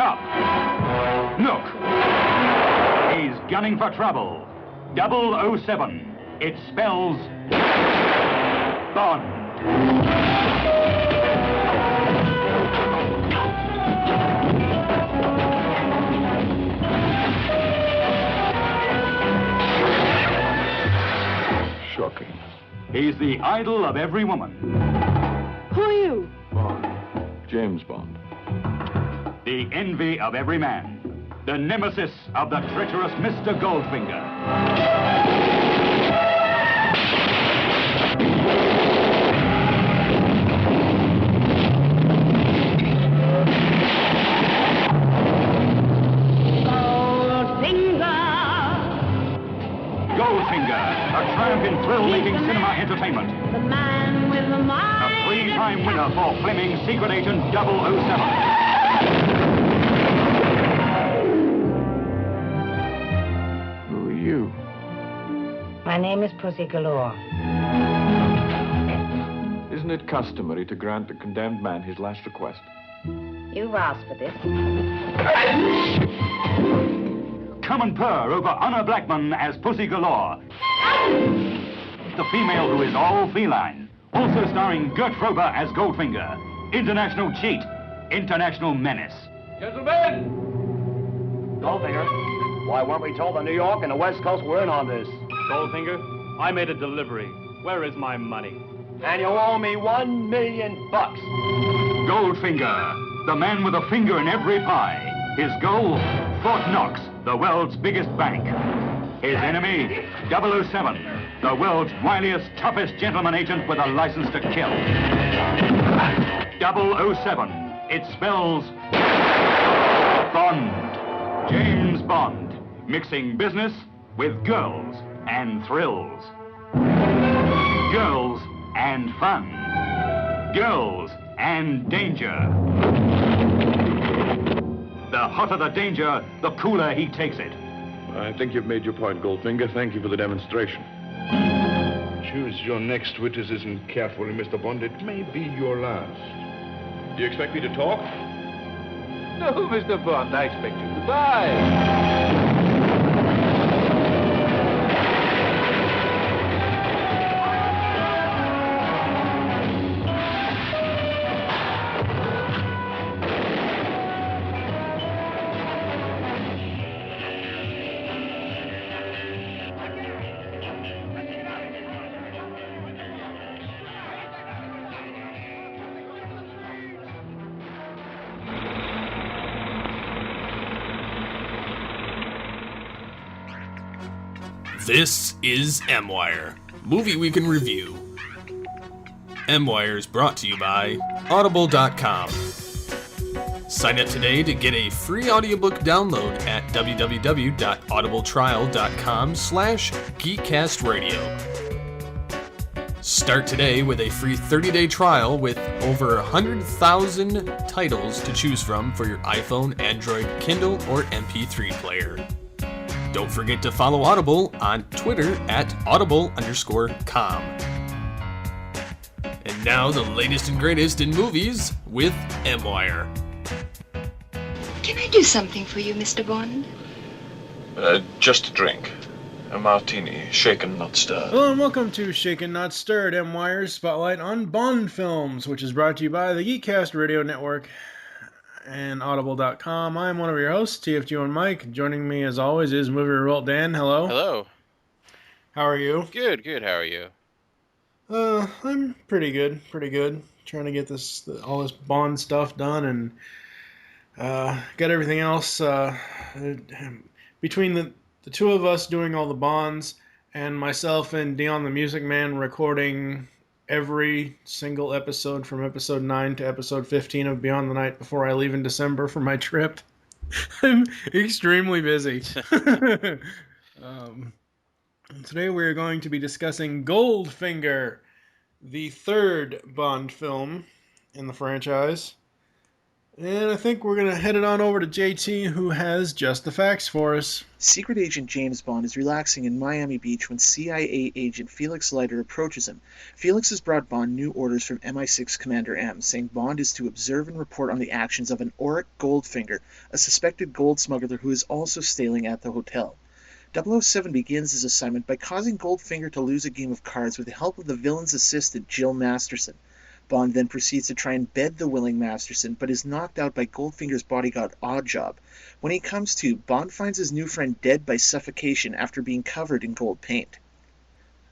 Stop! Look! He's gunning for trouble. 007. It spells... Bond. Shocking. He's the idol of every woman. Who are you? Bond. James Bond. The envy of every man. The nemesis of the treacherous Mr. Goldfinger. Goldfinger, a triumph in thrill-making cinema entertainment. The man with the mind. A three-time winner for Fleming's Secret Agent 007. Who are you? My name is Pussy Galore. Isn't it customary to grant the condemned man his last request? You've asked for this. Come and purr over Honor Blackman as Pussy Galore. The female who is all feline. Also starring Gert Frober as Goldfinger. International cheat. International menace. Gentlemen! Goldfinger, why weren't we told the New York and the West Coast were in on this? Goldfinger, I made a delivery. Where is my money? And you owe me $1 million. Goldfinger, the man with a finger in every pie. His goal, Fort Knox, the world's biggest bank. His enemy, 007, the world's wiliest, toughest gentleman agent with a license to kill. 007, it spells Bond. James Bond, mixing business with girls and thrills. Girls and fun. Girls and danger. The hotter the danger, the cooler he takes it. I think you've made your point, Goldfinger. Thank you for the demonstration. Choose your next witticism carefully, Mr. Bond. It may be your last. Do you expect me to talk? No, Mr. Bond, I expect you to die. This is MWIRE, Movie Week in Review. MWIRE is brought to you by Audible.com. Sign up today to get a free audiobook download at www.audibletrial.com/GeekCastRadio. Start today with a free 30-day trial with over 100,000 titles to choose from for your iPhone, Android, Kindle, or MP3 player. Don't forget to follow Audible on Twitter at audible_com. And now the latest and greatest in movies with MWIRE. Can I do something for you, Mr. Bond? Just a drink. A martini, shaken, not stirred. Hello and welcome to Shaken Not Stirred, MWIRE's Spotlight on Bond Films, which is brought to you by the GeekCast Radio Network and Audible.com. I'm one of your hosts, TFG and Mike. Joining me, as always, is Movie Revolt Dan. Hello. Hello. How are you? Good. How are you? I'm pretty good. Trying to get all this Bond stuff done and got everything else between the two of us doing all the Bonds and myself and Dion the Music Man recording every single episode from episode 9 to episode 15 of Beyond the Night before I leave in December for my trip. I'm extremely busy. Today we're going to be discussing Goldfinger, the third Bond film in the franchise. And I think we're going to head it on over to JT, who has just the facts for us. Secret Agent James Bond is relaxing in Miami Beach when CIA agent Felix Leiter approaches him. Felix has brought Bond new orders from MI6 Commander M, saying Bond is to observe and report on the actions of an Auric Goldfinger, a suspected gold smuggler who is also staying at the hotel. 007 begins his assignment by causing Goldfinger to lose a game of cards with the help of the villain's assistant, Jill Masterson. Bond then proceeds to try and bed the willing Masterson, but is knocked out by Goldfinger's bodyguard Oddjob. When he comes to, Bond finds his new friend dead by suffocation after being covered in gold paint.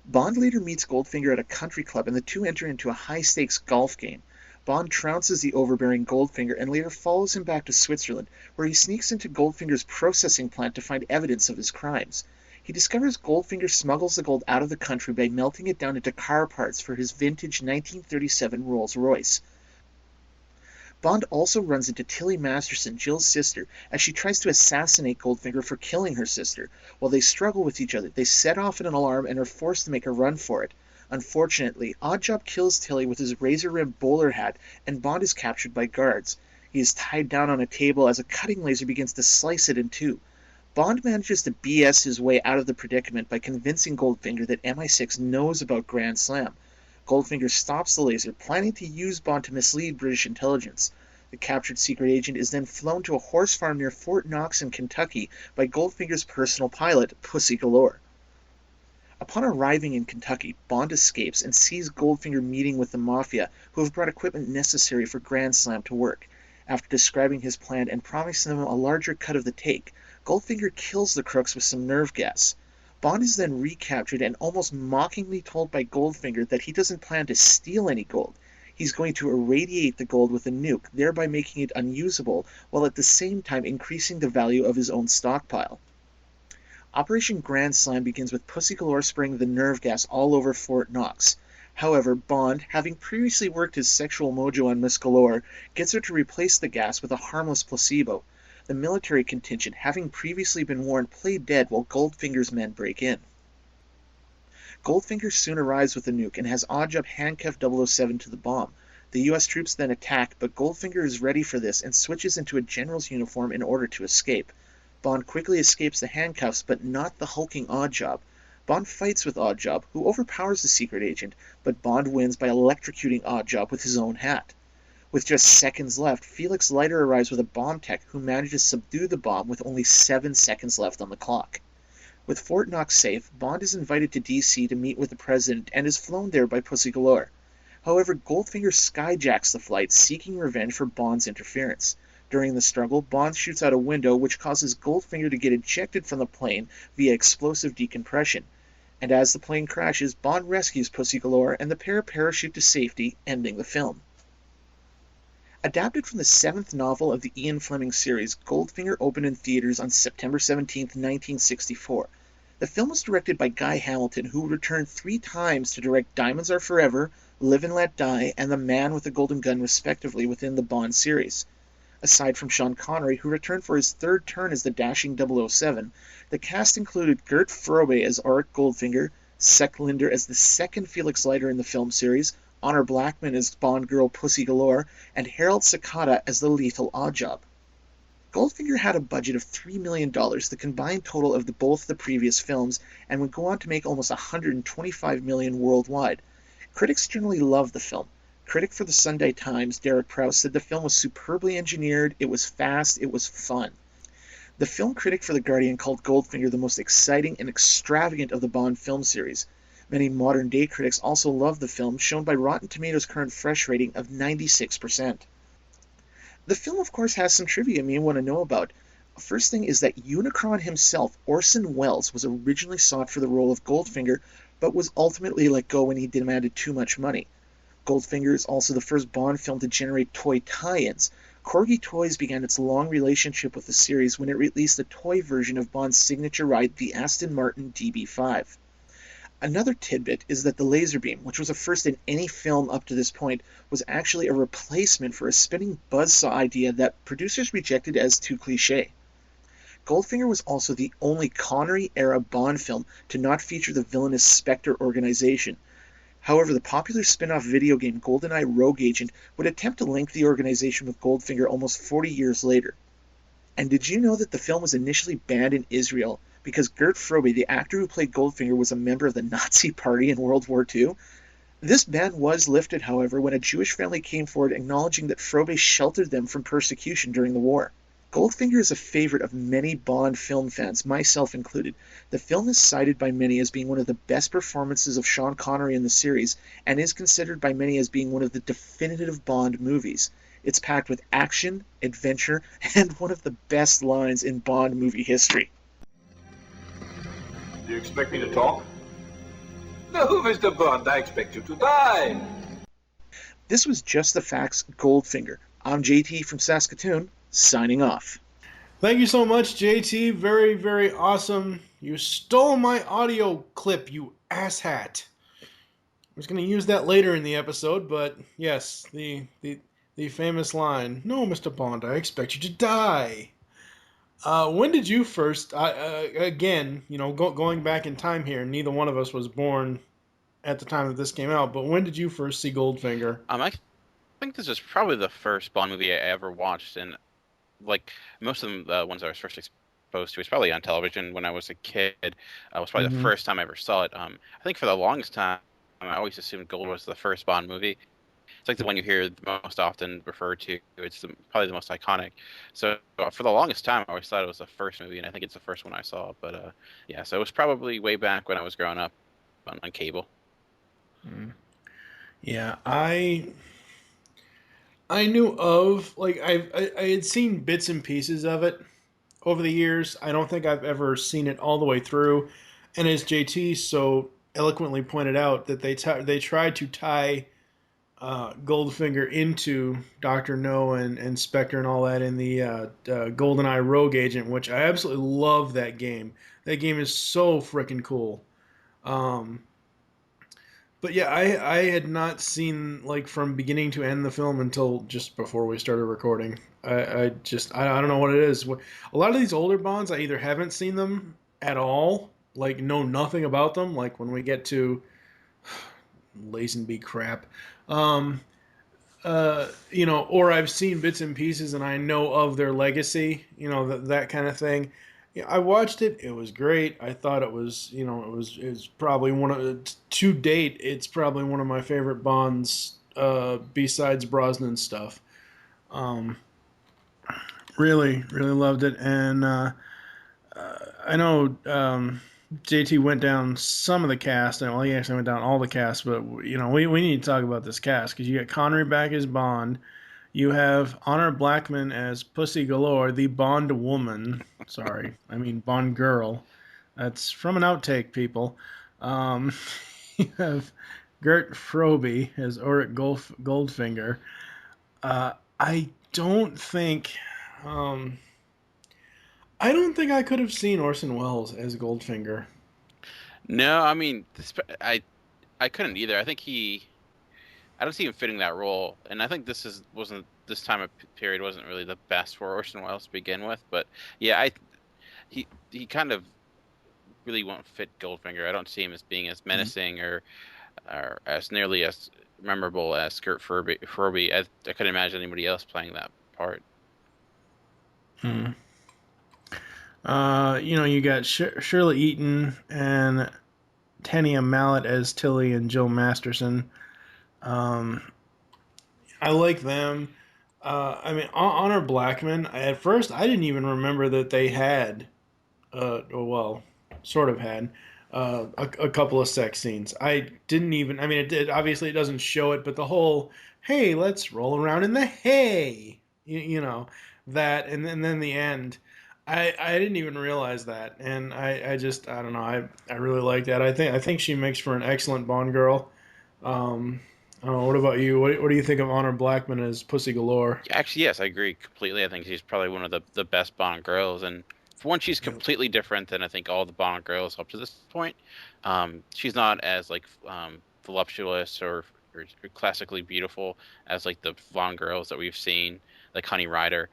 Bond later meets Goldfinger at a country club, and the two enter into a high-stakes golf game. Bond trounces the overbearing Goldfinger and later follows him back to Switzerland, where he sneaks into Goldfinger's processing plant to find evidence of his crimes. He discovers Goldfinger smuggles the gold out of the country by melting it down into car parts for his vintage 1937 Rolls-Royce. Bond also runs into Tilly Masterson, Jill's sister, as she tries to assassinate Goldfinger for killing her sister. While they struggle with each other, they set off an alarm and are forced to make a run for it. Unfortunately, Oddjob kills Tilly with his razor-rimmed bowler hat, and Bond is captured by guards. He is tied down on a table as a cutting laser begins to slice it in two. Bond manages to BS his way out of the predicament by convincing Goldfinger that MI6 knows about Grand Slam. Goldfinger stops the laser, planning to use Bond to mislead British intelligence. The captured secret agent is then flown to a horse farm near Fort Knox in Kentucky by Goldfinger's personal pilot, Pussy Galore. Upon arriving in Kentucky, Bond escapes and sees Goldfinger meeting with the Mafia, who have brought equipment necessary for Grand Slam to work. After describing his plan and promising them a larger cut of the take, Goldfinger kills the crooks with some nerve gas. Bond is then recaptured and almost mockingly told by Goldfinger that he doesn't plan to steal any gold. He's going to irradiate the gold with a nuke, thereby making it unusable, while at the same time increasing the value of his own stockpile. Operation Grand Slam begins with Pussy Galore spraying the nerve gas all over Fort Knox. However, Bond, having previously worked his sexual mojo on Miss Galore, gets her to replace the gas with a harmless placebo. The military contingent, having previously been warned, play dead while Goldfinger's men break in. Goldfinger soon arrives with the nuke and has Oddjob handcuff 007 to the bomb. The U.S. troops then attack, but Goldfinger is ready for this and switches into a general's uniform in order to escape. Bond quickly escapes the handcuffs, but not the hulking Oddjob. Bond fights with Oddjob, who overpowers the secret agent, but Bond wins by electrocuting Oddjob with his own hat. With just seconds left, Felix Leiter arrives with a bomb tech who manages to subdue the bomb with only 7 seconds left on the clock. With Fort Knox safe, Bond is invited to D.C. to meet with the president and is flown there by Pussy Galore. However, Goldfinger skyjacks the flight, seeking revenge for Bond's interference. During the struggle, Bond shoots out a window, which causes Goldfinger to get ejected from the plane via explosive decompression. And as the plane crashes, Bond rescues Pussy Galore and the pair parachute to safety, ending the film. Adapted from the 7th novel of the Ian Fleming series, Goldfinger opened in theaters on September 17, 1964. The film was directed by Guy Hamilton, who returned 3 times to direct Diamonds Are Forever, Live and Let Die, and The Man with the Golden Gun, respectively, within the Bond series. Aside from Sean Connery, who returned for his 3rd turn as the dashing 007, the cast included Gert Frobe as Auric Goldfinger, Sek Linder as the 2nd Felix Leiter in the film series, Honor Blackman as Bond girl Pussy Galore, and Harold Sakata as the lethal Oddjob. Goldfinger had a budget of $3 million, the combined total of both the previous films, and would go on to make almost $125 million worldwide. Critics generally loved the film. Critic for the Sunday Times, Derek Prowse, said the film was superbly engineered, it was fast, it was fun. The film critic for The Guardian called Goldfinger the most exciting and extravagant of the Bond film series. Many modern-day critics also love the film, shown by Rotten Tomatoes' current fresh rating of 96%. The film, of course, has some trivia you may want to know about. First thing is that Unicron himself, Orson Welles, was originally sought for the role of Goldfinger, but was ultimately let go when he demanded too much money. Goldfinger is also the first Bond film to generate toy tie-ins. Corgi Toys began its long relationship with the series when it released a toy version of Bond's signature ride, the Aston Martin DB5. Another tidbit is that the laser beam, which was a first in any film up to this point, was actually a replacement for a spinning buzzsaw idea that producers rejected as too cliché. Goldfinger was also the only Connery-era Bond film to not feature the villainous Spectre organization. However, the popular spin-off video game GoldenEye Rogue Agent would attempt to link the organization with Goldfinger almost 40 years later. And did you know that the film was initially banned in Israel because Gert Frobe, the actor who played Goldfinger, was a member of the Nazi Party in World War II? This ban was lifted, however, when a Jewish family came forward acknowledging that Frobe sheltered them from persecution during the war. Goldfinger is a favorite of many Bond film fans, myself included. The film is cited by many as being one of the best performances of Sean Connery in the series, and is considered by many as being one of the definitive Bond movies. It's packed with action, adventure, and one of the best lines in Bond movie history. Do you expect me to talk? No, Mr. Bond, I expect you to die. This was Just the Facts Goldfinger. I'm JT from Saskatoon, signing off. Thank you so much, JT. Very, very awesome. You stole my audio clip, you asshat. I was going to use that later in the episode, but yes, the famous line, "No, Mr. Bond, I expect you to die." When did you first, again, going back in time here, neither one of us was born at the time that this came out, but when did you first see Goldfinger? I think this is probably the first Bond movie I ever watched, and like most of them, the ones I was first exposed to was probably on television when I was a kid. It was probably the first time I ever saw it. I think for the longest time, I always assumed Gold was the first Bond movie. It's like the one you hear the most often referred to. It's probably the most iconic. So for the longest time, I always thought it was the first movie, and I think it's the first one I saw. But yeah, so it was probably way back when I was growing up on cable. Yeah, I knew of, like, I had seen bits and pieces of it over the years. I don't think I've ever seen it all the way through. And as JT so eloquently pointed out, that they tried to tie Goldfinger into Dr. No and Spectre and all that in the GoldenEye Rogue Agent, which I absolutely love that game. That game is so freaking cool. But yeah, I had not seen, like, from beginning to end the film until just before we started recording. I don't know what it is. A lot of these older Bonds, I either haven't seen them at all, like know nothing about them, like when we get to Lazenby crap, or I've seen bits and pieces and I know of their legacy, that kind of thing. Yeah, I watched it. It was great. I thought it was, it's probably to date, it's probably one of my favorite Bonds, besides Brosnan stuff. Really, really loved it. And I know JT went down some of the cast, and he actually went down all the cast, but, we need to talk about this cast, because you got Connery back as Bond. You have Honor Blackman as Pussy Galore, the Bond woman. Sorry, I mean Bond girl. That's from an outtake, people. You have Gert Frobe as Ulrich Goldfinger. I don't think I could have seen Orson Welles as Goldfinger. No, I mean, I couldn't either. I think I don't see him fitting that role, and I think this time of period wasn't really the best for Orson Welles to begin with. But yeah, he kind of really won't fit Goldfinger. I don't see him as being as menacing or as nearly as memorable as Gert Frobe. I couldn't imagine anybody else playing that part. You got Shirley Eaton and Tanya Mallet as Tilly and Joe Masterson. I like them. Honor Blackman, at first I didn't even remember that they had, sort of had, a couple of sex scenes. I didn't even, it obviously it doesn't show it, but the whole, hey, let's roll around in the hay, that, and then the end, I didn't even realize that, and I don't know, I really like that. I think she makes for an excellent Bond girl. I don't know, what about you? What do you think of Honor Blackman as Pussy Galore? Actually, yes, I agree completely. I think she's probably one of the best Bond girls. And for one, she's completely different than I think all the Bond girls up to this point. She's not as, like, voluptuous or classically beautiful as, like, the Bond girls that we've seen, like Honey Rider.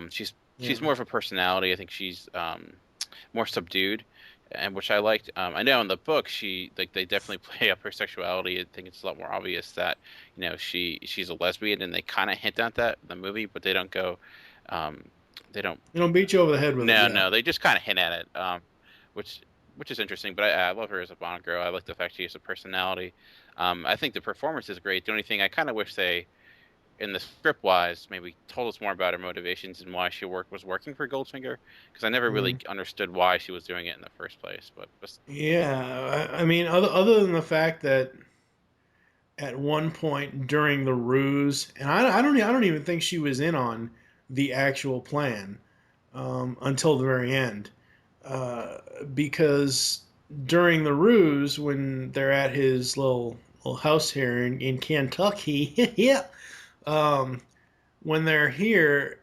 She's more of a personality. I think she's more subdued. and which I liked. I know in the book they definitely play up her sexuality. I think it's a lot more obvious that she's a lesbian, and they kind of hint at that in the movie, but they don't go. Um, they don't. They don't beat you over the head with it. No, Yeah. no, they just kind of hint at it, which is interesting. But I love her as a Bond girl. I like the fact she has a personality. I think the performance is great. The only thing I kind of wish they, in the script wise, maybe told us more about her motivations and why she was working for Goldfinger, because I never really understood why she was doing it in the first place. But yeah, I mean, other than the fact that at one point during the ruse, and I don't even think she was in on the actual plan until the very end, because during the ruse, when they're at his little house here in Kentucky, yeah, when they're here,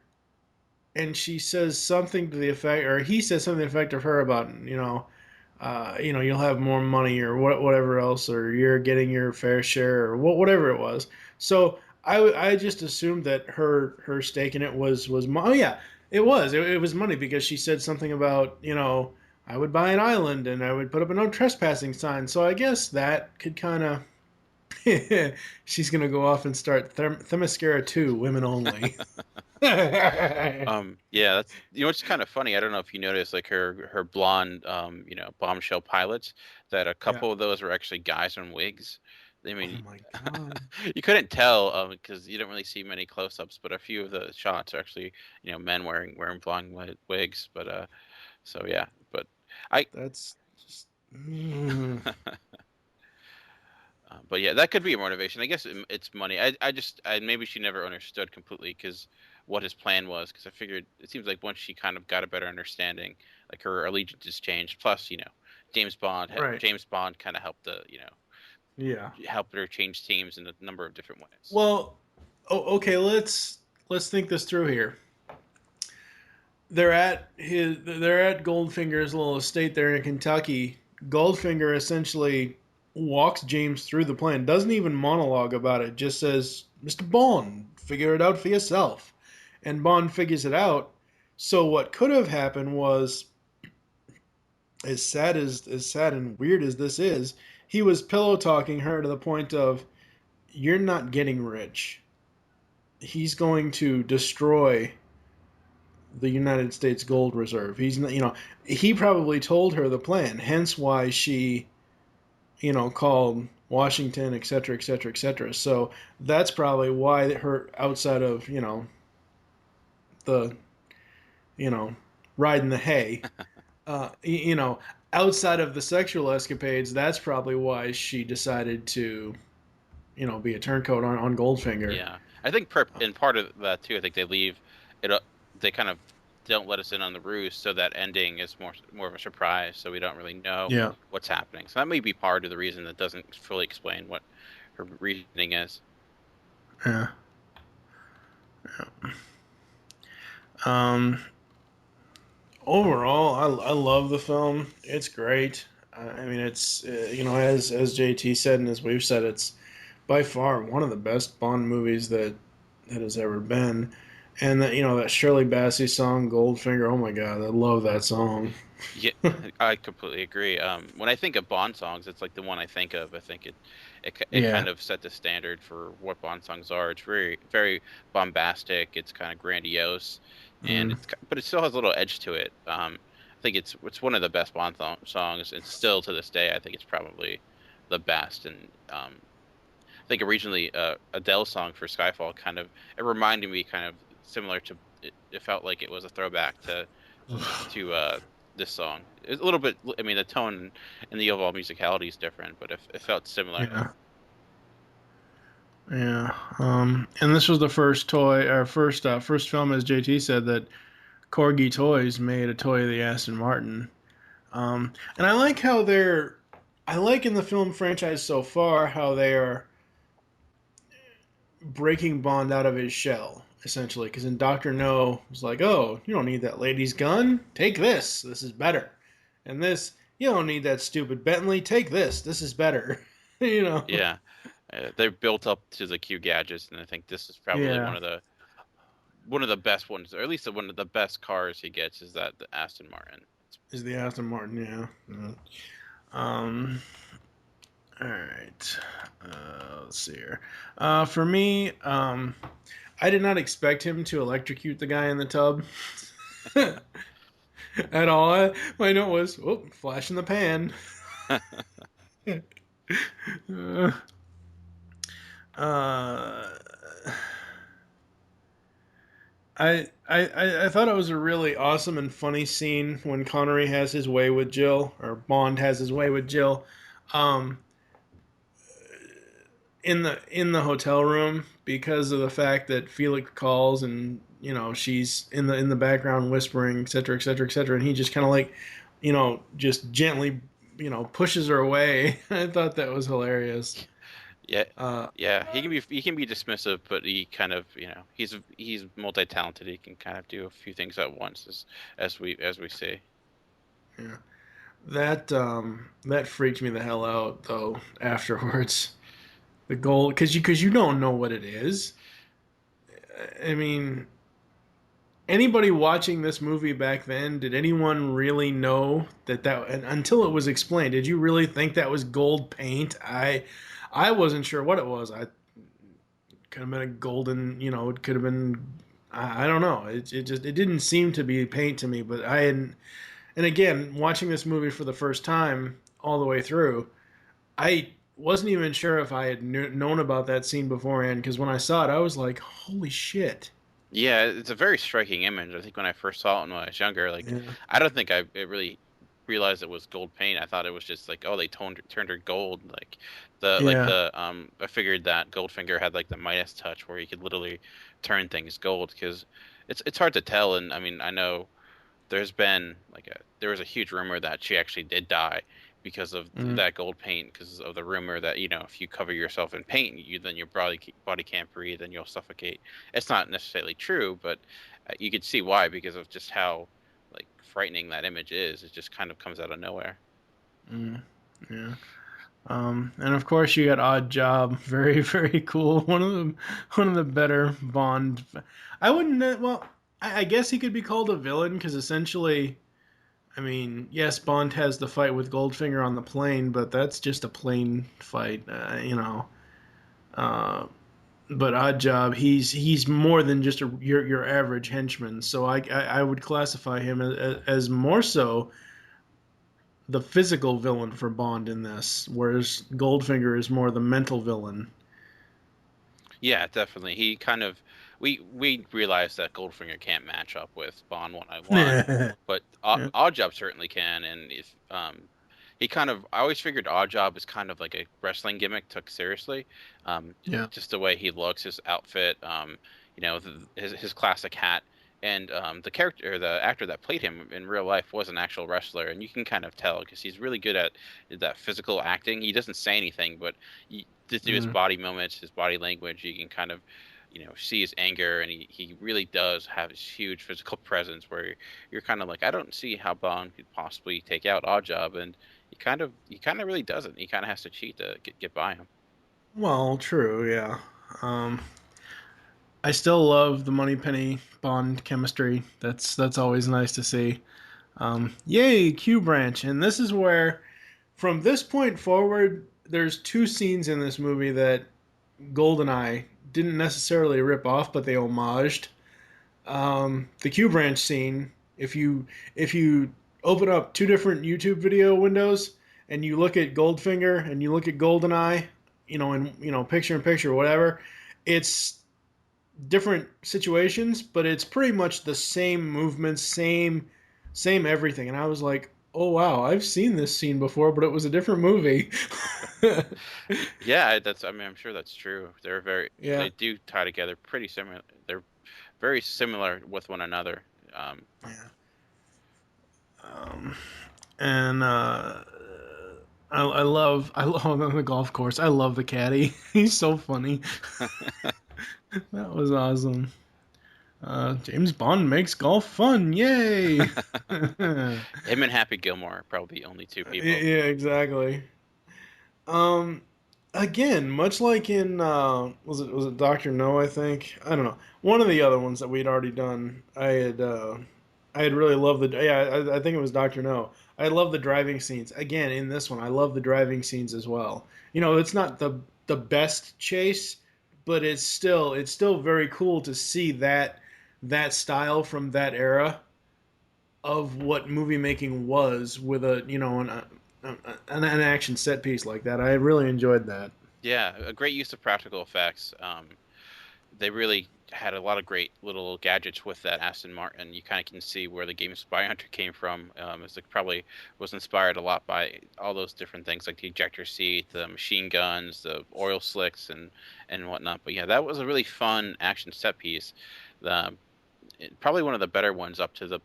and she says something to the effect, or he says something to the effect of her about, you'll have more money or whatever else, or you're getting your fair share, or whatever it was. So I just assumed that her stake in it was money. Oh yeah, it was money, because she said something about, I would buy an island and I would put up a no trespassing sign. So I guess that could kind of she's gonna go off and start Themyscira 2, women only. yeah, that's it's kind of funny. I don't know if you noticed, like her blonde bombshell pilots, that a couple of those were actually guys in wigs. I mean, oh my God. you couldn't tell because you don't really see many close-ups, but a few of the shots are actually men wearing blonde wigs. But so yeah, but that's just. But yeah, that could be a motivation. I guess it's money. I maybe she never understood completely because what his plan was. Because I figured it seems like once she kind of got a better understanding, like her allegiances changed. Plus, James Bond. Right. James Bond kind of helped helped her change teams in a number of different ways. Well, okay. Let's think this through here. They're at Goldfinger's little estate there in Kentucky. Goldfinger essentially walks James through the plan, doesn't even monologue about it, just says, "Mr. Bond, figure it out for yourself." And Bond figures it out. So what could have happened was, as sad and weird as this is, he was pillow talking her to the point of, "You're not getting rich. He's going to destroy the United States gold reserve. He's not, he probably told her the plan, hence why she called Washington, et cetera, et cetera, et cetera. So that's probably why her, outside of, the, riding the hay, outside of the sexual escapades, that's probably why she decided to, be a turncoat on Goldfinger. Yeah. I think in part of that too, I think they leave it, they kind of don't let us in on the ruse, so that ending is more of a surprise, so we don't really know what's happening. So that may be part of the reason that doesn't fully explain what her reasoning is. Yeah. Overall, I love the film. It's great. I mean, it's as JT said and as we've said, it's by far one of the best Bond movies that has ever been. And that Shirley Bassey song, Goldfinger, oh my God, I love that song. Yeah, I completely agree. When I think of Bond songs, it's like the one I think of. I think it kind of set the standard for what Bond songs are. It's very, very bombastic. It's kind of grandiose, and but it still has a little edge to it. I think it's one of the best Bond songs, and still to this day, I think it's probably the best. And I think originally Adele's song for Skyfall it reminded me kind of similar to. It felt like it was a throwback to this song. It's a little bit. I mean, the tone and the overall musicality is different, but it felt similar. Yeah. And this was the first first film, as JT said, that Corgi Toys made a toy of the Aston Martin. And I like how I like in the film franchise so far how they are breaking Bond out of his shell, essentially. Because in Dr. No, it was like, oh, you don't need that lady's gun? Take this. This is better. And this, you don't need that stupid Bentley. Take this. This is better. Yeah. They're built up to the Q gadgets, and I think this is probably one of the best ones, or at least one of the best cars he gets is the Aston Martin. Is the Aston Martin, yeah. All right. Let's see here. For me, I did not expect him to electrocute the guy in the tub at all. My note was, oh, flash in the pan. I thought it was a really awesome and funny scene when Connery has his way with Jill, or Bond has his way with Jill, um, in the hotel room, because of the fact that Felix calls and she's in the background whispering, etc., etc., etc., and he just kind of like just gently pushes her away. I thought that was hilarious. Yeah, yeah. He can be dismissive, but he kind of he's multi-talented. He can kind of do a few things at once, as we see. Yeah, that freaked me the hell out though. Afterwards, the goal, because you don't know what it is. I mean, anybody watching this movie back then, did anyone really know that until it was explained? Did you really think that was gold paint? I wasn't sure what it was. It could have been a golden, it could have been, I don't know. It didn't seem to be paint to me, but and again, watching this movie for the first time all the way through, I wasn't even sure if I had known about that scene beforehand, because when I saw it, I was like, holy shit. Yeah, it's a very striking image. I think when I first saw it when I was younger, I don't think it really realized it was gold paint. I thought it was just like, oh, they turned her gold. I figured that Goldfinger had like the Midas touch where he could literally turn things gold, because it's hard to tell. And I mean, I know there was a huge rumor that she actually did die because of that gold paint, because of the rumor that if you cover yourself in paint, then your body can't breathe and you'll suffocate. It's not necessarily true, but you could see why, because of just how like frightening that image is. It just kind of comes out of nowhere. Yeah. And of course you got Odd Job, very, very cool. One of the better Bond. I wouldn't. Well, I guess he could be called a villain, because essentially, I mean, yes, Bond has the fight with Goldfinger on the plane, but that's just a plane fight, But Odd Job, he's more than just your average henchman. So I would classify him as more so the physical villain for Bond in this, whereas Goldfinger is more the mental villain. Yeah, definitely. He kind of we realized that Goldfinger can't match up with Bond 191, but Oddjob certainly can. And if I always figured Oddjob is kind of like a wrestling gimmick took seriously. Just the way he looks, his outfit, his classic hat. And the actor that played him in real life was an actual wrestler, and you can kind of tell because he's really good at that physical acting. He doesn't say anything, but just do his body movements, his body language. You can kind of, see his anger, and he really does have this huge physical presence where you're kind of like, I don't see how Bond could possibly take out Oddjob, and he kind of really doesn't. He kind of has to cheat to get by him. Well, true, yeah. I still love the Moneypenny Bond chemistry. That's always nice to see. Yay, Q branch. And this is where, from this point forward, there's two scenes in this movie that GoldenEye didn't necessarily rip off, but they homaged. The Q branch scene, if you open up two different YouTube video windows and you look at Goldfinger and you look at GoldenEye, picture in picture, whatever, it's different situations, but it's pretty much the same movements, same everything. And I was like, oh wow, I've seen this scene before, but it was a different movie. Yeah, I'm sure that's true. They do tie together pretty similar. They're very similar with one another. I love on the golf course. I love the caddy. He's so funny. That was awesome. James Bond makes golf fun. Yay! Him and Happy Gilmore are probably the only two people. Yeah, exactly. Again, much like in was it Dr. No, I think. I don't know. One of the other ones that we'd already done. I had I'd really love the I think it was Doctor No. I love the driving scenes. Again, in this one, I love the driving scenes as well. It's not the best chase, but it's still very cool to see that style from that era of what movie making was with an action set piece like that. I really enjoyed that. Yeah, a great use of practical effects. They really had a lot of great little gadgets with that Aston Martin. You kind of can see where the game Spy Hunter came from. It's like probably was inspired a lot by all those different things like the ejector seat, the machine guns, the oil slicks, and whatnot. But yeah, that was a really fun action set piece. The, Probably one of the better ones up to the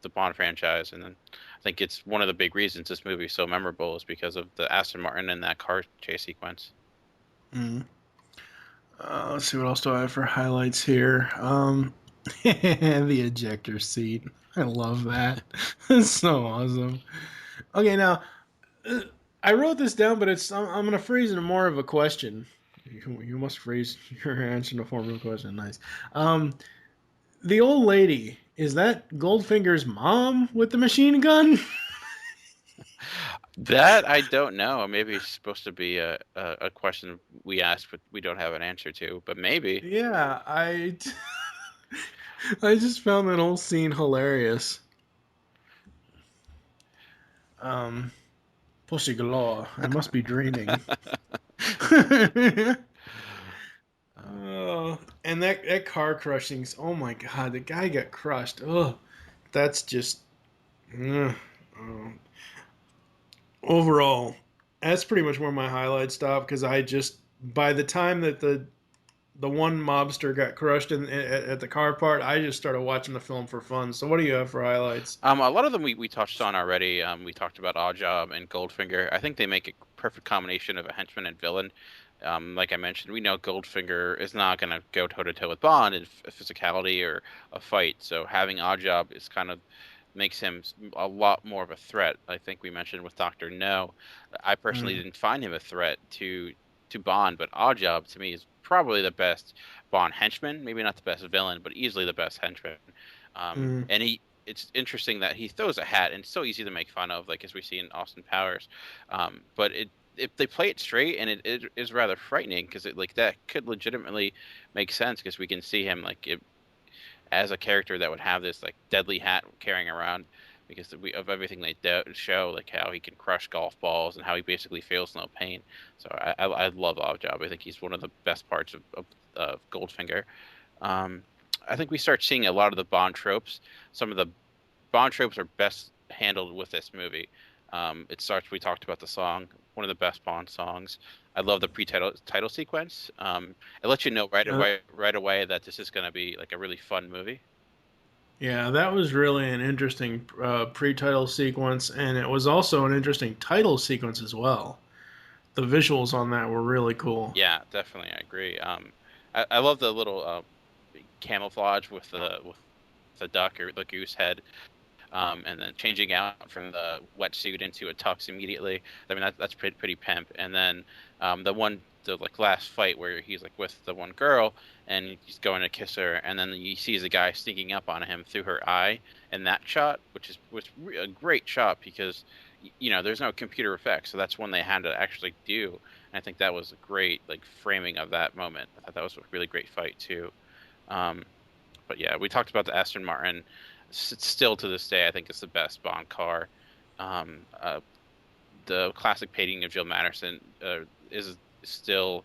Bond franchise, and then I think it's one of the big reasons this movie is so memorable is because of the Aston Martin and that car chase sequence. Mm. Let's see what else do I have for highlights here. The ejector seat. I love that. It's so awesome. Okay, now I wrote this down, but I'm gonna phrase it in more of a question. You must phrase your answer in the form of a question. Nice. The old lady, is that Goldfinger's mom with the machine gun? That I don't know. Maybe it's supposed to be a question we asked, but we don't have an answer to. But maybe. Yeah, I just found that whole scene hilarious. Pussy galore. I must be dreaming. Oh, and that car crushing. Oh my god, the guy got crushed. Oh, that's just. Oh. Overall, that's pretty much where my highlights stop because by the time that the one mobster got crushed at the car part, I just started watching the film for fun. So what do you have for highlights? A lot of them we touched on already. We talked about Oddjob and Goldfinger. I think they make a perfect combination of a henchman and villain. Like I mentioned, we know Goldfinger is not going to go toe to toe with Bond in physicality or a fight. So having Oddjob is kind of makes him a lot more of a threat. I think we mentioned with Doctor No. I personally didn't find him a threat to Bond, but Oddjob to me is probably the best Bond henchman. Maybe not the best villain, but easily the best henchman. And it's interesting that he throws a hat, and it's so easy to make fun of, like as we see in Austin Powers. But if they play it straight, and it is rather frightening because that could legitimately make sense because we can see him as a character that would have this like deadly hat carrying around because of everything they show, like how he can crush golf balls and how he basically feels no pain. So I love Oddjob. I think he's one of the best parts of Goldfinger. I think we start seeing a lot of the Bond tropes. Some of the Bond tropes are best handled with this movie. We talked about the song, one of the best Bond songs. I love the title sequence. It lets you know right away that this is going to be like a really fun movie. Yeah, that was really an interesting pre-title sequence, and it was also an interesting title sequence as well. The visuals on that were really cool. Yeah, definitely, I agree. I love the little camouflage with the duck or the goose head, and then changing out from the wetsuit into a tux immediately. I mean, that's pretty pimp. And then the last fight where he's like with the one girl and he's going to kiss her, and then he sees a guy sneaking up on him through her eye, and that shot, was a great shot because there's no computer effects, so that's one they had to actually do. And I think that was a great framing of that moment. I thought that was a really great fight too. But yeah, we talked about the Aston Martin. Still to this day, I think it's the best Bond car. The classic painting of Jill Madison is still,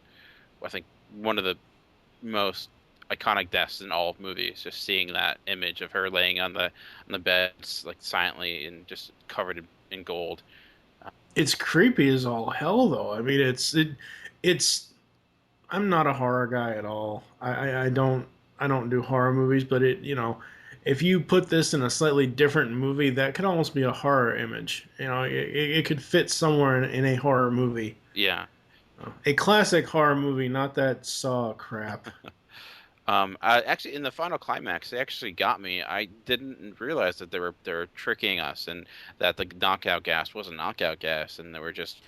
I think, one of the most iconic deaths in all of movies. Just seeing that image of her laying on the bed, silently and just covered in gold. It's creepy as all hell, though. I mean, it's. I'm not a horror guy at all. I don't do horror movies, but if you put this in a slightly different movie, that could almost be a horror image. It could fit somewhere in a horror movie. Yeah. A classic horror movie, not that Saw crap. Actually, in the final climax, they actually got me. I didn't realize that they were tricking us, and that the knockout gas wasn't knockout gas, and they were just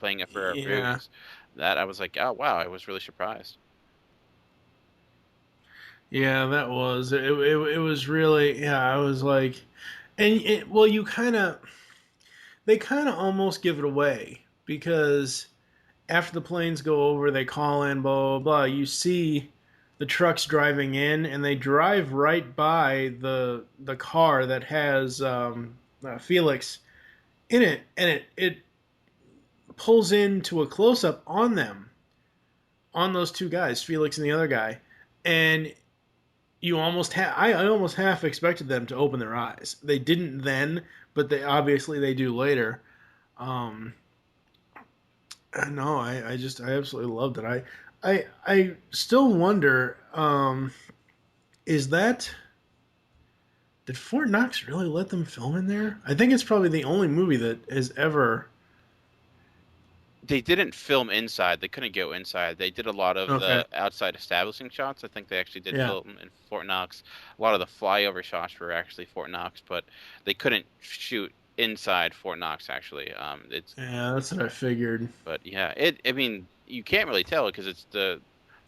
playing it for our movies. That I was like, oh wow, I was really surprised. Yeah, that was it was really, yeah, I was like, and well, they kind of almost give it away because after the planes go over, they call in, blah blah blah. You see the trucks driving in, and they drive right by the car that has Felix in it, and it pulls into a close up on them, on those two guys, Felix and the other guy, and I almost half expected them to open their eyes. They didn't then, but they do later. Um, no, I absolutely loved it. I still wonder, is that did Fort Knox really let them film in there? I think it's probably the only movie that has ever. They didn't film inside. They couldn't go inside. They did a lot of Okay. the outside establishing shots. I think they actually did Yeah. film in Fort Knox. A lot of the flyover shots were actually Fort Knox, but they couldn't shoot inside Fort Knox. Actually, Yeah, that's what I figured. But yeah, I mean, you can't really tell because it's the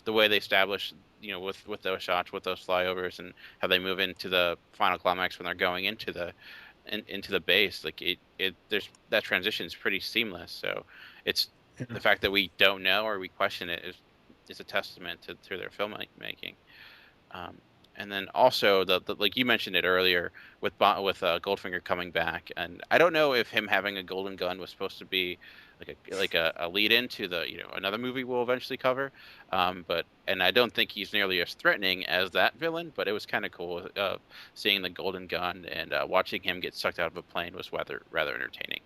way they establish, with those shots, with those flyovers, and how they move into the final climax when they're going into the base. Like there's that transition is pretty seamless. So it's the fact that we don't know or we question it is a testament to their filmmaking. And then also the like you mentioned it earlier with Goldfinger coming back, and I don't know if him having a golden gun was supposed to be like a lead into the another movie we'll eventually cover, and I don't think he's nearly as threatening as that villain, but it was kind of cool seeing the golden gun and watching him get sucked out of a plane was rather entertaining.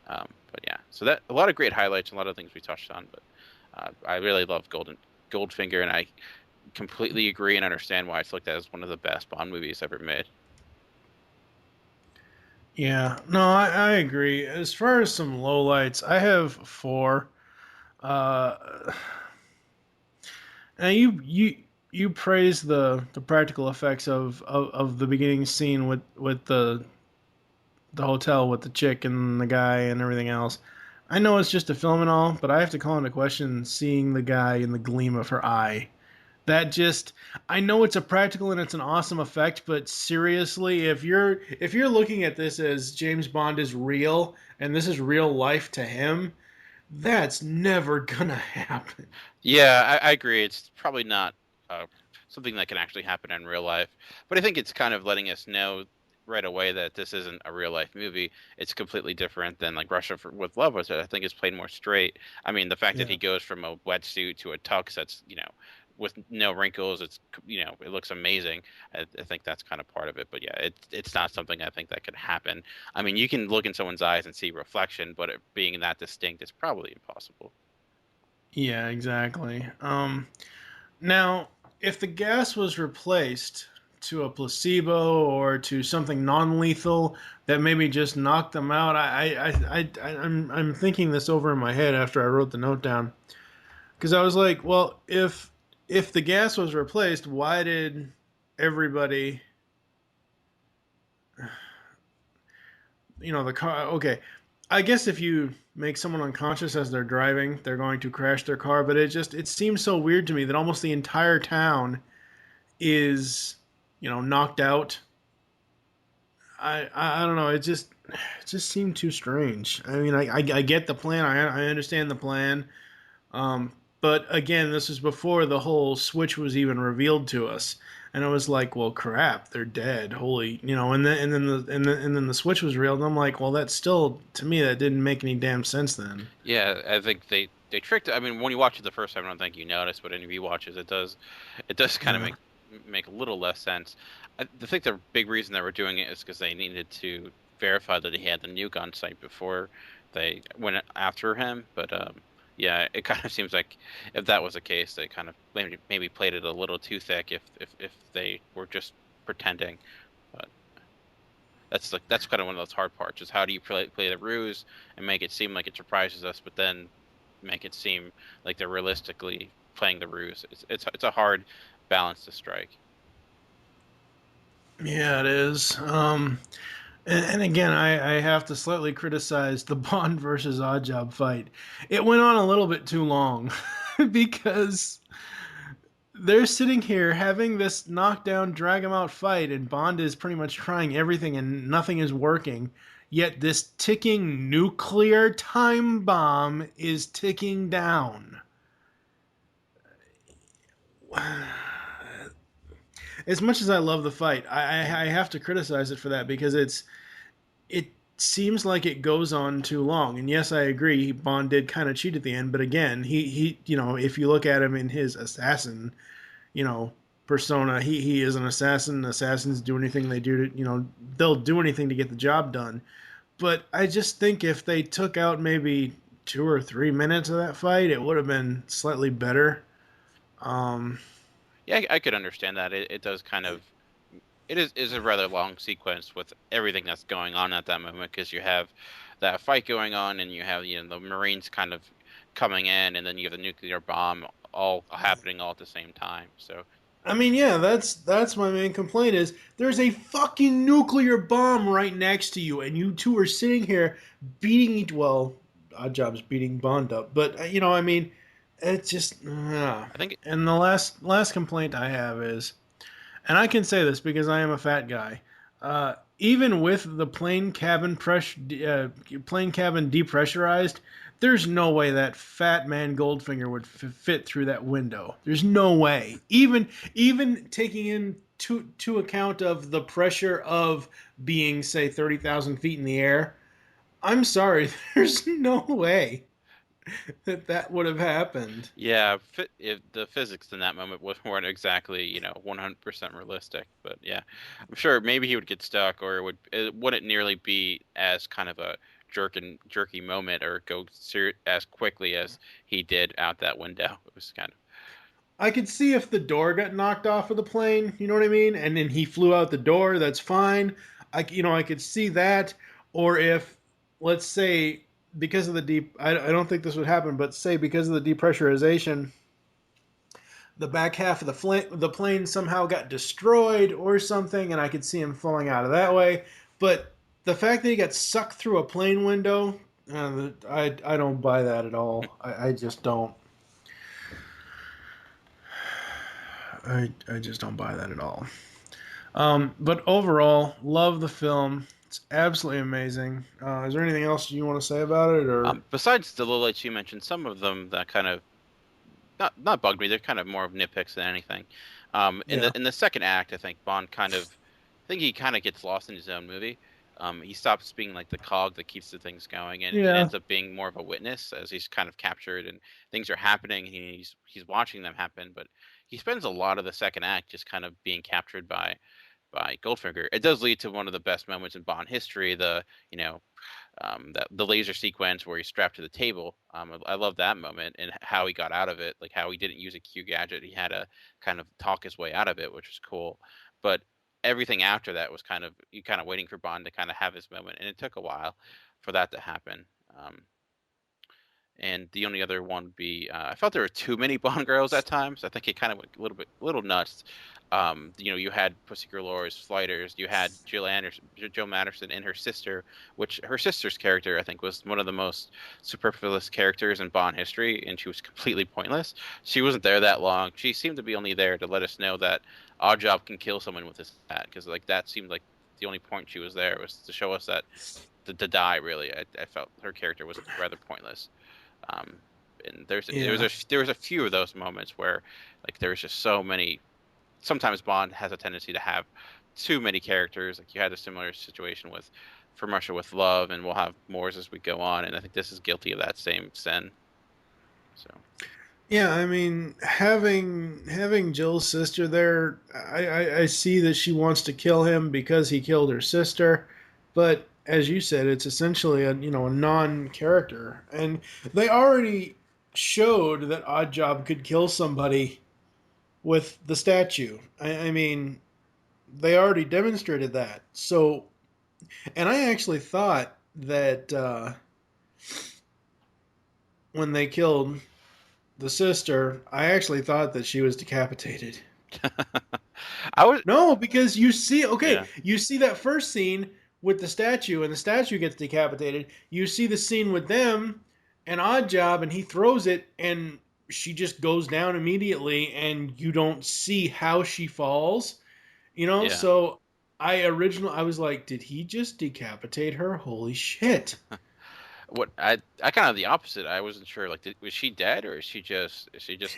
But yeah, so that a lot of great highlights, a lot of things we touched on, but I really love Goldfinger, and I completely agree and understand why it's looked at as one of the best Bond movies ever made. Yeah, no, I agree. As far as some lowlights, I have four. Now you praise the practical effects of the beginning scene with the hotel with the chick and the guy and everything else. I know it's just a film and all, but I have to call into question seeing the guy in the gleam of her eye. That just, I know it's a practical and it's an awesome effect, but seriously, if you're looking at this as James Bond is real and this is real life to him, that's never gonna happen. Yeah, I agree. It's probably not something that can actually happen in real life, but I think it's kind of letting us know right away that this isn't a real life movie. It's completely different than like with Love, which I think is played more straight. I mean, the fact that he goes from a wetsuit to a tux that's with no wrinkles, it looks amazing. I think that's kind of part of it, but yeah, it's not something I think that could happen. I mean, you can look in someone's eyes and see reflection, but it being that distinct is probably impossible. Yeah, exactly. Now, if the gas was replaced to a placebo or to something non-lethal that maybe just knocked them out, I'm thinking this over in my head after I wrote the note down, because I was like, well, if the gas was replaced, why did everybody, the car? Okay, I guess if you make someone unconscious as they're driving, they're going to crash their car. But it seems so weird to me that almost the entire town is, knocked out. I don't know. It just seemed too strange. I mean, I get the plan. I understand the plan. But again, this is before the whole switch was even revealed to us, and I was like, "Well, crap, they're dead." Holy, and then the switch was revealed, and I'm like, "Well, that's still, to me, that didn't make any damn sense then." Yeah, I think they tricked. I mean, when you watch it the first time, I don't think you notice, but any rewatches, it does kind of make a little less sense. I think the big reason they were doing it is because they needed to verify that he had the nuke on site before they went after him, but. Yeah, it kind of seems like if that was the case, they kind of maybe played it a little too thick if they were just pretending. But that's kind of one of those hard parts is how do you play the ruse and make it seem like it surprises us, but then make it seem like they're realistically playing the ruse. It's a hard balance to strike. Yeah, it is. And again, I have to slightly criticize the Bond versus Oddjob fight. It went on a little bit too long because they're sitting here having this knockdown, drag 'em out fight, and Bond is pretty much trying everything and nothing is working. Yet this ticking nuclear time bomb is ticking down. As much as I love the fight, I have to criticize it for that because it seems like it goes on too long. And yes, I agree, Bond did kind of cheat at the end, but again, he if you look at him in his assassin, persona, he is an assassin. Assassins do anything they do to, they'll do anything to get the job done. But I just think if they took out maybe 2 or 3 minutes of that fight, it would have been slightly better. Yeah, I could understand that. It does kind of. It is a rather long sequence with everything that's going on at that moment because you have that fight going on and you have the Marines kind of coming in and then you have the nuclear bomb all happening all at the same time. So. I mean, yeah, that's my main complaint is there's a fucking nuclear bomb right next to you, and you two are sitting here beating Oddjob's beating Bond up, but I mean, it's just. I think. And the last complaint I have is, and I can say this because I am a fat guy. Even with the plane cabin depressurized, there's no way that fat man Goldfinger would fit through that window. There's no way. Even taking into account of the pressure of being, say, 30,000 feet in the air, I'm sorry, there's no way that would have happened. Yeah, if the physics in that moment weren't exactly 100% realistic, but yeah, I'm sure maybe he would get stuck, or it wouldn't nearly be as kind of a jerky moment, or go as quickly as he did out that window. It was kind of. I could see if the door got knocked off of the plane, you know what I mean, and then he flew out the door. That's fine. I could see that, or if, let's say, because of the I don't think this would happen, but say because of the depressurization, the back half of the plane somehow got destroyed or something, and I could see him falling out of that way. But the fact that he got sucked through a plane window, I don't buy that at all. I just don't. I just don't buy that at all. But overall, love the film. It's absolutely amazing. Is there anything else you want to say about it, or besides the lowlights you mentioned? Some of them that kind of not bugged me. They're kind of more of nitpicks than anything. In the second act, I think Bond he kind of gets lost in his own movie. He stops being like the cog that keeps the things going, and ends up being more of a witness as he's kind of captured and things are happening. He's watching them happen, but he spends a lot of the second act just kind of being captured by Goldfinger. It does lead to one of the best moments in Bond history, the laser sequence where he's strapped to the table. I love that moment and how he got out of it, like how he didn't use a Q gadget. He had to kind of talk his way out of it, which was cool. But everything after that was kind of waiting for Bond to kind of have his moment, and it took a while for that to happen. And the only other one would be, I felt there were too many Bond girls at times. I think it kind of went a little nuts. You had Pussy Gallore's flighters. You had Jill Madison and her sister, which her sister's character, I think, was one of the most superfluous characters in Bond history, and she was completely pointless. She wasn't there that long. She seemed to be only there to let us know that Oddjob can kill someone with his hat, because that seemed like the only point she was there, was to show us that to die. Really, I felt her character was rather pointless. And there was a few of those moments where there was just so many. Sometimes Bond has a tendency to have too many characters. Like you had a similar situation with From Russia with Love, and we'll have more as we go on. And I think this is guilty of that same sin. So. Yeah, I mean, having Jill's sister there, I see that she wants to kill him because he killed her sister, but as you said, it's essentially a non-character, and they already showed that Oddjob could kill somebody with the statue. I mean, they already demonstrated that. So, and I actually thought that when they killed the sister, I actually thought that she was decapitated. No, because you see that first scene with the statue, and the statue gets decapitated. You see the scene with them and Oddjob, and he throws it, and she just goes down immediately, and you don't see how she falls. You know, Yeah. so I was like, did he just decapitate her? Holy shit! What I kind of the opposite. I wasn't sure. Like, was she dead or is she just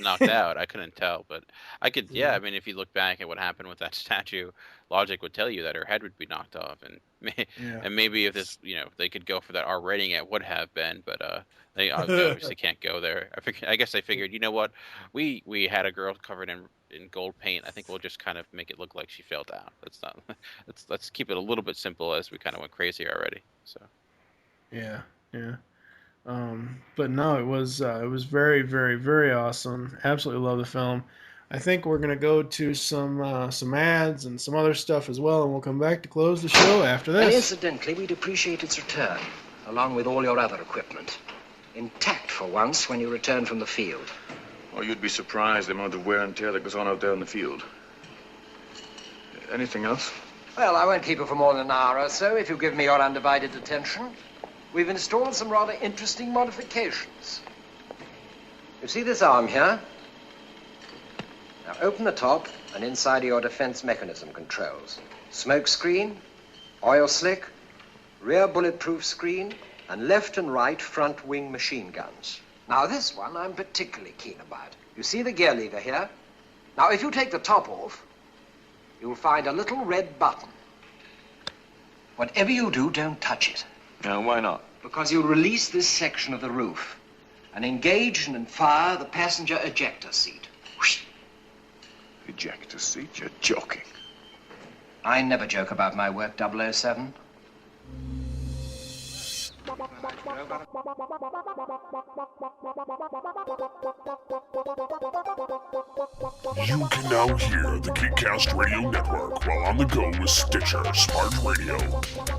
knocked out? I couldn't tell, but I could. Yeah, I mean, if you look back at what happened with that statue, logic would tell you that her head would be knocked off, and and maybe if this, they could go for that R rating, it would have been, but they obviously can't go there. I guess they figured, you know what, we had a girl covered in gold paint. I think we'll just kind of make it look like she fell down. Let's not. Let's keep it a little bit simple as we kind of went crazy already. So. Yeah. Yeah. But no, it was very, very, very awesome. Absolutely love the film. I think we're gonna go to some ads and some other stuff as well, and we'll come back to close the show after this. And incidentally, we'd appreciate its return, along with all your other equipment, intact for once when you return from the field. Oh, you'd be surprised the amount of wear and tear that goes on out there in the field. Anything else? Well, I won't keep you for more than an hour or so if you give me your undivided attention. We've installed some rather interesting modifications. You see this arm here? Now open the top and inside are your defense mechanism controls. Smoke screen, oil slick, rear bulletproof screen, and left and right front wing machine guns. Now this one I'm particularly keen about. You see the gear lever here? Now if you take the top off, you'll find a little red button. Whatever you do, don't touch it. Now, why not? Because you'll release this section of the roof and engage and fire the passenger ejector seat. Whoosh. Ejector seat? You're joking. I never joke about my work, 007. You can now hear the GeekCast Radio Network while on the go with Stitcher Smart Radio.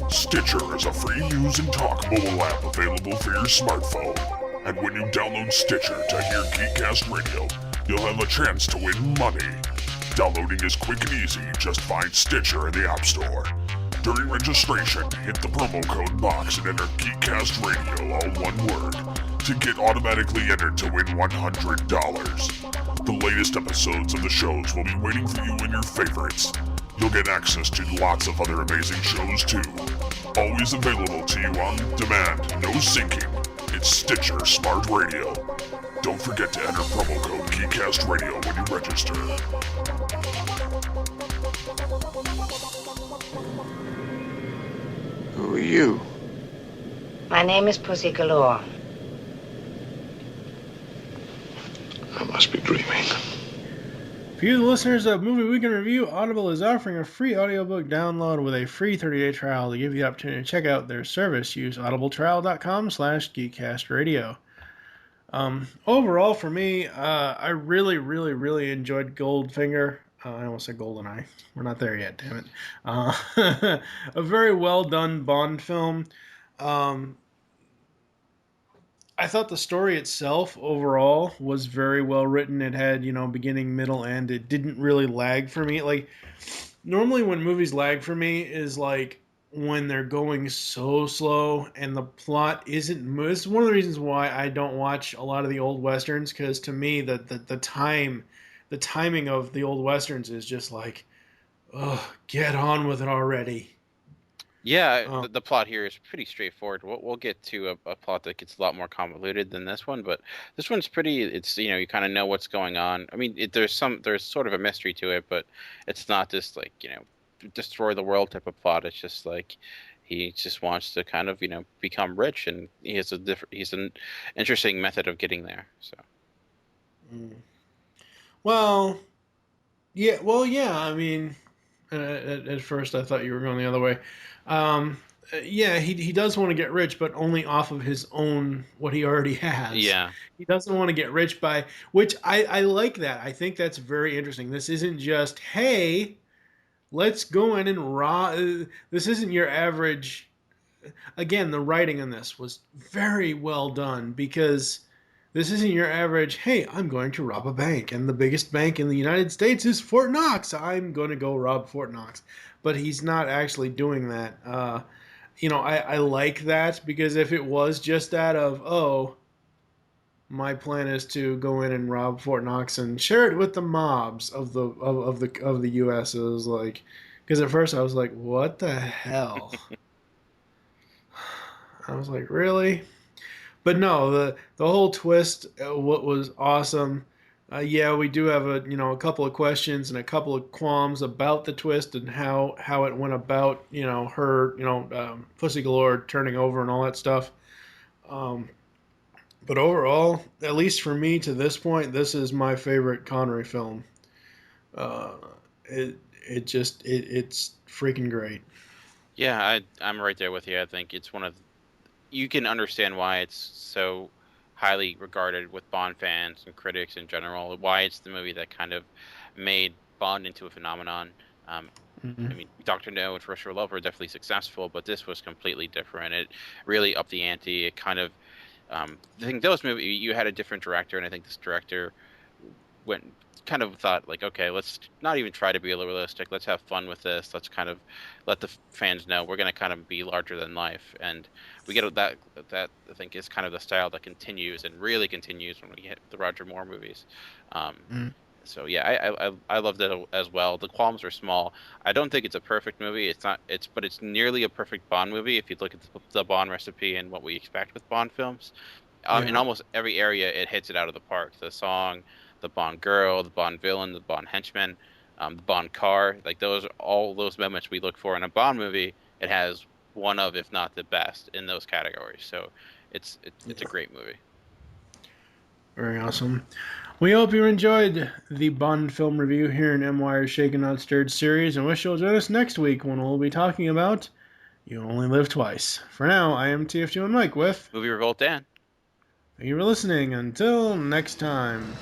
Stitcher is a free use and talk mobile app available for your smartphone. And when you download Stitcher to hear GeekCast Radio, you'll have a chance to win money. Downloading is quick and easy. Just find Stitcher in the App Store. During registration, hit the promo code box and enter GeekCast Radio, all one word, to get automatically entered to win $100. The latest episodes of the shows will be waiting for you in your favorites. You'll get access to lots of other amazing shows too. Always available to you on demand, no syncing. It's Stitcher Smart Radio. Don't forget to enter promo code GeekCast Radio when you register. Who are you? My name is Pussy Galore. I must be dreaming. For you, the listeners of Movie Weekend Review, Audible is offering a free audiobook download with a free 30-day trial to give you the opportunity to check out their service. Use audibletrial.com/geekcastradio. Overall, for me, I really, really, really enjoyed Goldfinger. I almost said GoldenEye. We're not there yet, damn it. A very well done Bond film. I thought the story itself overall was very well written. It had, beginning, middle, end. It didn't really lag for me. Like, normally when movies lag for me is like when they're going so slow and the plot isn't. It's one of the reasons why I don't watch a lot of the old westerns, because to me the timing of the old westerns is just like, oh, get on with it already. Yeah, the plot here is pretty straightforward. We'll get to a plot that gets a lot more convoluted than this one, but this one's pretty. It's you kind of know what's going on. I mean, there's sort of a mystery to it, but it's not just like destroy the world type of plot. It's just like he just wants to kind of become rich, and he's an interesting method of getting there. So. Well, yeah. I mean, at first I thought you were going the other way. Yeah, he does want to get rich, but only off of his own, what he already has. Yeah. He doesn't want to get rich by, which I like that. I think that's very interesting. This isn't just, hey, let's go in and rob. This isn't your average. Again, the writing in this was very well done, because this isn't your average, hey, I'm going to rob a bank, and the biggest bank in the United States is Fort Knox. I'm going to go rob Fort Knox. But he's not actually doing that. I like that, because if it was just that of, my plan is to go in and rob Fort Knox and share it with the mobs of the U.S. It was like, because at first I was like, what the hell? I was like, really? But no, the whole twist, what was awesome. Yeah, we do have a couple of questions and a couple of qualms about the twist and how it went about, her, Pussy Galore turning over and all that stuff. But overall, at least for me to this point, this is my favorite Connery film. It's freaking great. Yeah, I'm right there with you. I think it's you can understand why it's so highly regarded with Bond fans and critics in general, why it's the movie that kind of made Bond into a phenomenon. I mean, Dr. No and For Sure Love were definitely successful, but this was completely different. It really upped the ante. It kind of, I think those movies, you had a different director, and I think this director kind of thought, like, okay, let's not even try to be realistic. Let's have fun with this. Let's kind of let the fans know we're going to kind of be larger than life. And we get that I think is kind of the style that continues and really continues when we get the Roger Moore movies. So yeah, I loved it as well. The qualms are small. I don't think it's a perfect movie. But it's nearly a perfect Bond movie if you look at the Bond recipe and what we expect with Bond films. In almost every area, it hits it out of the park. The song, the Bond girl, the Bond villain, the Bond henchman, the Bond car, like all those moments we look for in a Bond movie, it has one of, if not the best, in those categories. So it's a great movie. Very awesome. We hope you enjoyed the Bond film review here in MWIRE Shaken Not Stirred series, and wish you'll join us next week when we'll be talking about You Only Live Twice. For now, I am TF2 and Mike with Movie Revolt Dan. Thank you for listening. Until next time.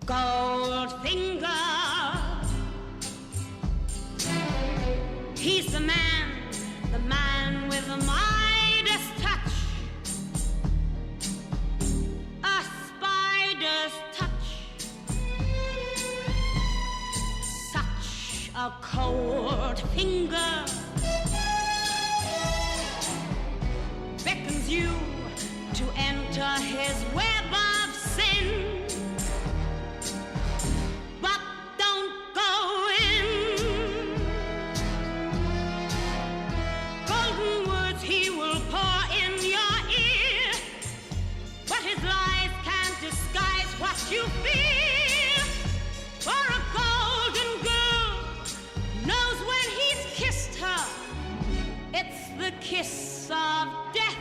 Goldfinger, he's the man with the Midas touch, a spider's touch, such a cold finger beckons you to enter his web of sin. You feel, for a golden girl knows when he's kissed her, it's the kiss of death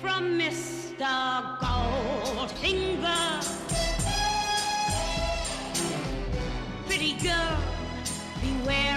from Mr. Goldfinger. Pretty girl, beware